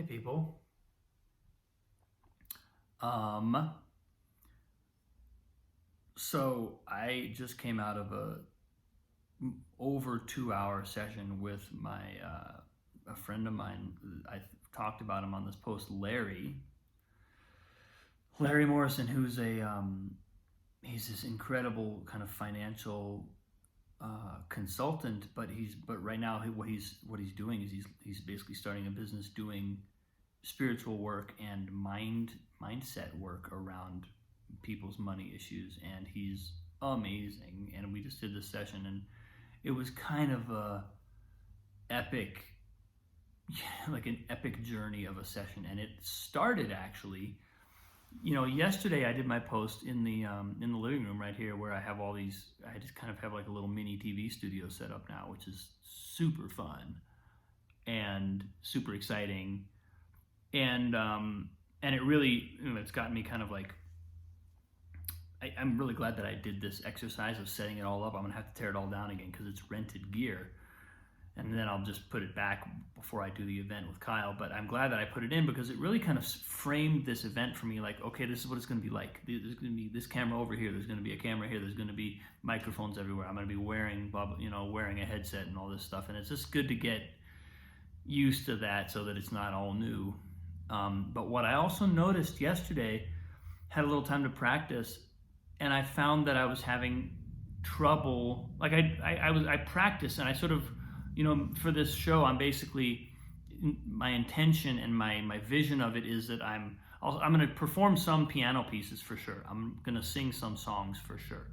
Hey people. Um, so I just came out of a over 2 hour session with a friend of mine. I talked about him on this post, Larry Morrison, who's he's this incredible kind of financial consultant, but right now what he's doing is he's basically starting a business doing spiritual work and mindset work around people's money issues, and he's amazing. And we just did this session, and it was kind of a epic like an epic journey of a session. And it started actually, yesterday I did my post in the living room right here, where I just kind of have like a little mini TV studio set up now, which is super fun and super exciting. And it really, it's gotten me kind of like, I'm really glad that I did this exercise of setting it all up. I'm gonna have to tear it all down again because it's rented gear, and then I'll just put it back before I do the event with Kyle. But I'm glad that I put it in because it really kind of framed this event for me. Like, okay, this is what it's going to be like. There's going to be this camera over here. There's going to be a camera here. There's going to be microphones everywhere. I'm going to be wearing a headset and all this stuff. And it's just good to get used to that so that it's not all new. But what I also noticed yesterday, had a little time to practice, and I found that I was having trouble. Like I practiced, and I sort of, for this show, I'm basically, my intention and my vision of it is that I'm going to perform some piano pieces for sure. I'm going to sing some songs for sure.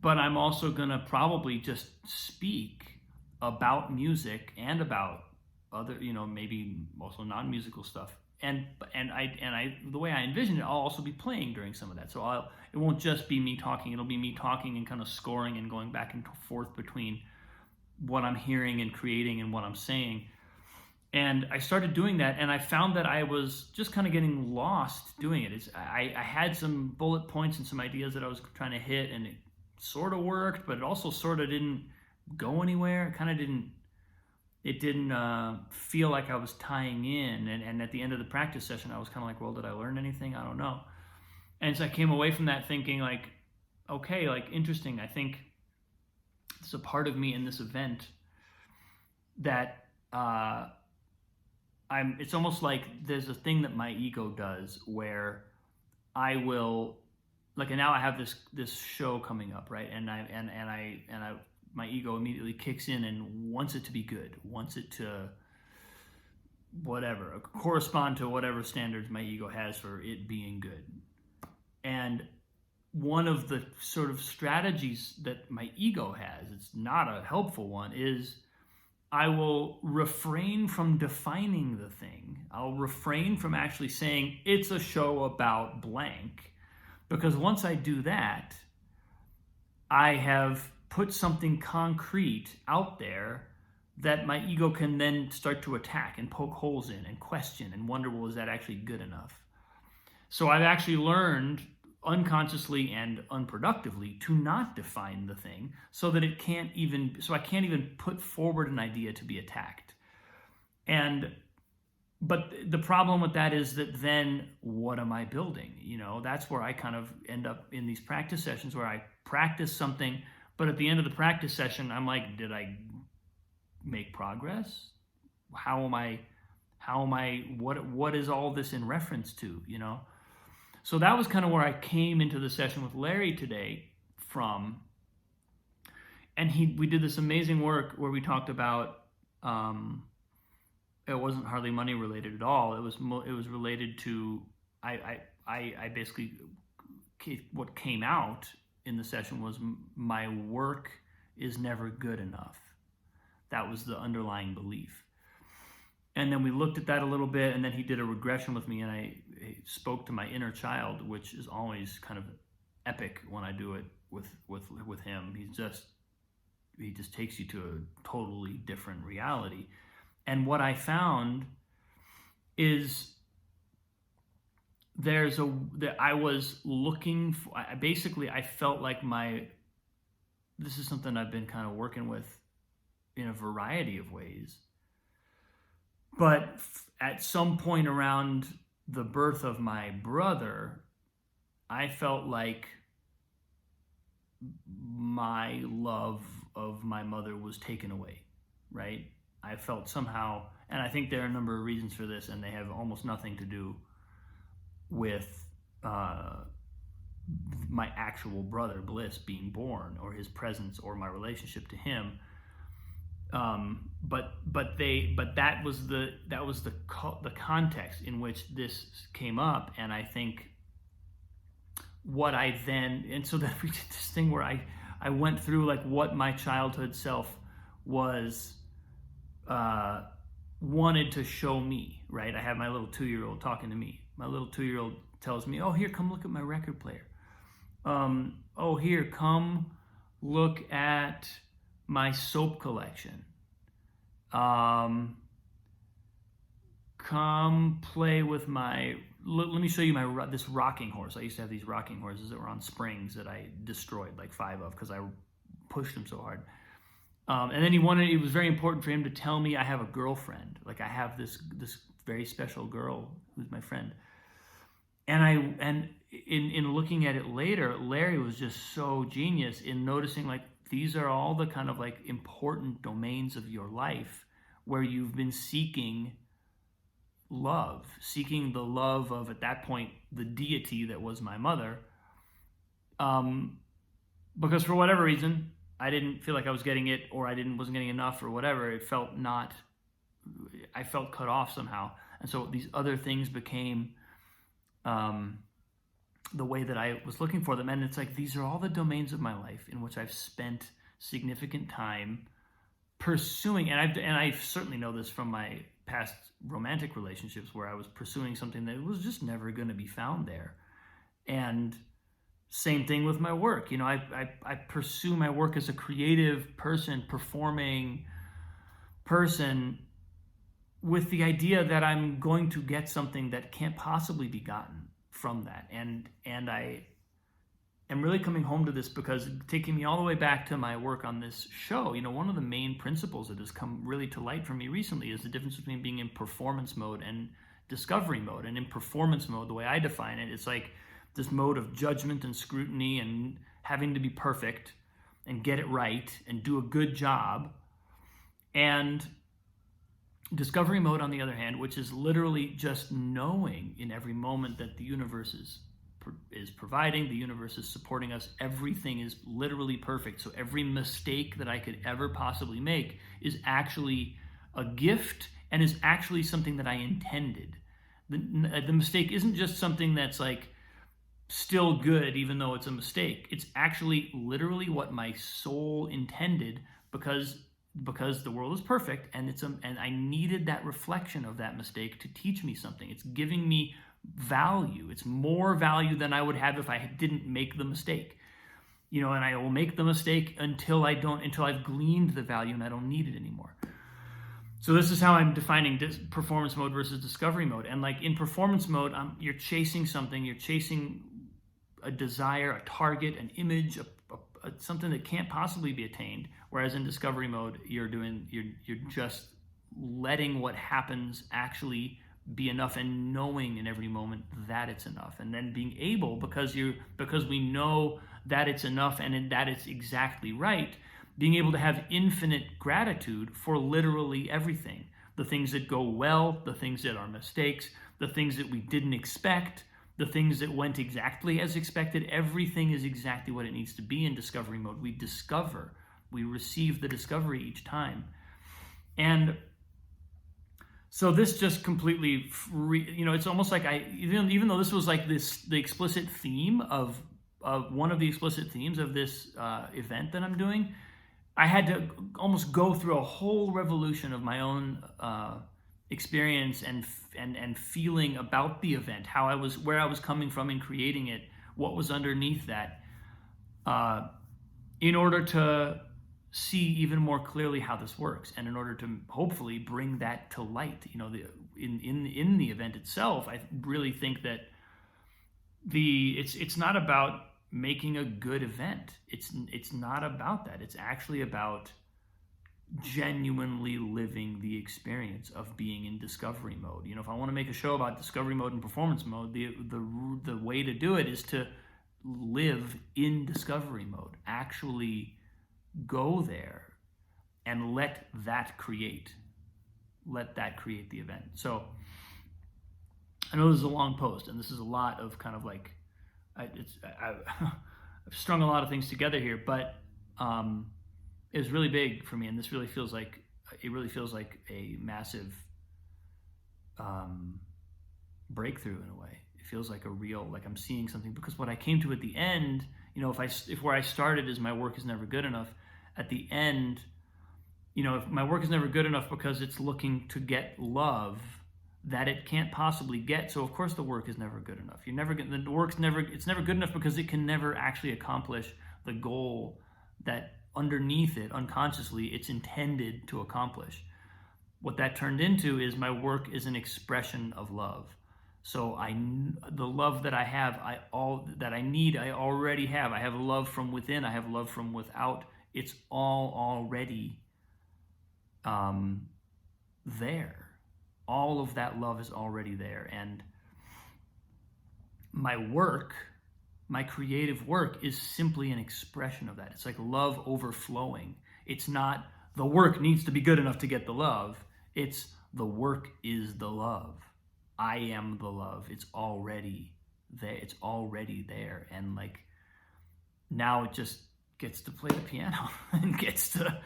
But I'm also going to probably just speak about music and about other, maybe also non-musical stuff. And I the way I envision it, I'll also be playing during some of that. So it won't just be me talking. It'll be me talking and kind of scoring and going back and forth between what I'm hearing and creating and what I'm saying. And I started doing that, and I found that I was just kind of getting lost doing it. I had some bullet points and some ideas that I was trying to hit, and it sort of worked, but it also sort of didn't go anywhere. It kind of didn't feel like I was tying in. And at the end of the practice session, I was kind of like, well, did I learn anything? I don't know. And so I came away from that thinking like, okay, like interesting. I think it's a part of me in this event that it's almost like there's a thing that my ego does where I will, like, and now I have this show coming up, right? And my ego immediately kicks in and wants it to be good, wants it to whatever, correspond to whatever standards my ego has for it being good. And one of the sort of strategies that my ego has, it's not a helpful one, is I will refrain from defining the thing. I'll refrain from actually saying it's a show about blank, because once I do that, I have put something concrete out there that my ego can then start to attack and poke holes in and question and wonder, well, is that actually good enough? So I've actually learned unconsciously and unproductively to not define the thing so that I can't even put forward an idea to be attacked. But the problem with that is that then what am I building? That's where I kind of end up in these practice sessions where I practice something, but at the end of the practice session, I'm like, did I make progress? What is all this in reference to, So that was kind of where I came into the session with Larry today from. And we did this amazing work where we talked about, it wasn't hardly money related at all. It was related to, I basically, what came out in the session was my work is never good enough. That was the underlying belief. And then we looked at that a little bit, and then he did a regression with me, and I spoke to my inner child, which is always kind of epic when I do it with him. He just takes you to a totally different reality. And what I found is that I was looking for, I felt like this is something I've been kind of working with in a variety of ways. But at some point around the birth of my brother, I felt like my love of my mother was taken away, right? I felt somehow, and I think there are a number of reasons for this, and they have almost nothing to do with my actual brother Bliss being born, or his presence, or my relationship to him. But that was the context in which this came up, and I think what I then, and so that we did this thing where I went through like what my childhood self was wanted to show me, right? I have my little 2-year-old talking to me. My little 2-year-old tells me, "Oh, here, come look at my record player. Oh, here, come look at my soap collection. Come play with my, let me show you this rocking horse." I used to have these rocking horses that were on springs that I destroyed like 5 of because I pushed them so hard. And then it was very important for him to tell me I have a girlfriend. Like I have this very special girl who's my friend. And in looking at it later, Larry was just so genius in noticing like these are all the kind of like important domains of your life where you've been seeking love, seeking the love of, at that point, the deity that was my mother. Because for whatever reason, I didn't feel like I was getting it, or I wasn't getting enough, or whatever. I felt cut off somehow. And so these other things became the way that I was looking for them. And it's like, these are all the domains of my life in which I've spent significant time pursuing. And I certainly know this from my past romantic relationships where I was pursuing something that was just never going to be found there. And same thing with my work. You know, I pursue my work as a creative person, performing person, with the idea that I'm going to get something that can't possibly be gotten from that. And I am really coming home to this because taking me all the way back to my work on this show, you know, one of the main principles that has come really to light for me recently is the difference between being in performance mode and discovery mode. And in performance mode, the way I define it, it's like this mode of judgment and scrutiny and having to be perfect and get it right and do a good job. And discovery mode, on the other hand, which is literally just knowing in every moment that the universe is providing, the universe is supporting us, everything is literally perfect. So every mistake that I could ever possibly make is actually a gift and is actually something that I intended. The mistake isn't just something that's like still good even though it's a mistake. It's actually literally what my soul intended, because the world is perfect, and and I needed that reflection of that mistake to teach me something. It's giving me value. It's more value than I would have if I didn't make the mistake. You know, and I will make the mistake until I've gleaned the value and I don't need it anymore. So this is how I'm defining performance mode versus discovery mode. And like in performance mode, you're chasing something, you're chasing a desire, a target, an image, something that can't possibly be attained. Whereas in discovery mode, you're just letting what happens actually be enough, and knowing in every moment that it's enough, and then being able, because we know that it's enough and that it's exactly right, being able to have infinite gratitude for literally everything. The things that go well, the things that are mistakes, the things that we didn't expect, the things that went exactly as expected. Everything is exactly what it needs to be in discovery mode. We discover, we receive the discovery each time. And so this just completely, it's almost like even though this was like the explicit theme of one of the explicit themes of this event that I'm doing, I had to almost go through a whole revolution of my own experience and feeling about the event, where I was coming from in creating it, what was underneath that, in order to see even more clearly how this works, and in order to hopefully bring that to light. You know, in the event itself, I really think that it's not about making a good event. It's not about that. It's actually about genuinely living the experience of being in discovery mode. If I want to make a show about discovery mode and performance mode, the way to do it is to live in discovery mode. Actually go there and let that create the event. So I know this is a long post, and this is a lot of kind of like, I've strung a lot of things together here, but it was really big for me, and this really feels like a massive breakthrough in a way. It feels like a real, like I'm seeing something, because what I came to at the end, if where I started is my work is never good enough, at the end, if my work is never good enough because it's looking to get love that it can't possibly get, so of course the work is never good enough. It's never good enough because it can never actually accomplish the goal that underneath it, unconsciously, it's intended to accomplish. What that turned into is my work is an expression of love. So the love that I have, that I need, I already have. I have love from within. I have love from without. It's all already there. All of that love is already there. And my work, my creative work, is simply an expression of that. It's like love overflowing. It's not the work needs to be good enough to get the love. It's the work is the love. I am the love. It's already there. It's already there. And like now it just gets to play the piano and gets to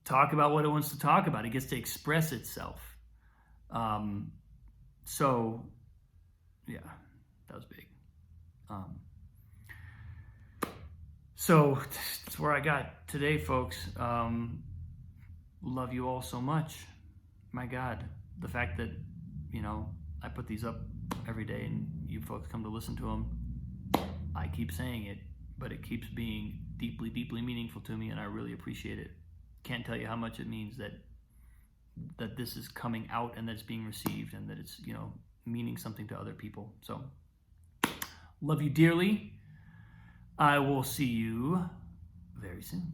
talk about what it wants to talk about. It gets to express itself. So yeah, that was big. So that's where I got today, folks. Love you all so much. My God, the fact that, I put these up every day and you folks come to listen to them, I keep saying it, but it keeps being deeply, deeply meaningful to me, and I really appreciate it. Can't tell you how much it means that this is coming out and that it's being received and that it's, meaning something to other people. So, love you dearly. I will see you very soon.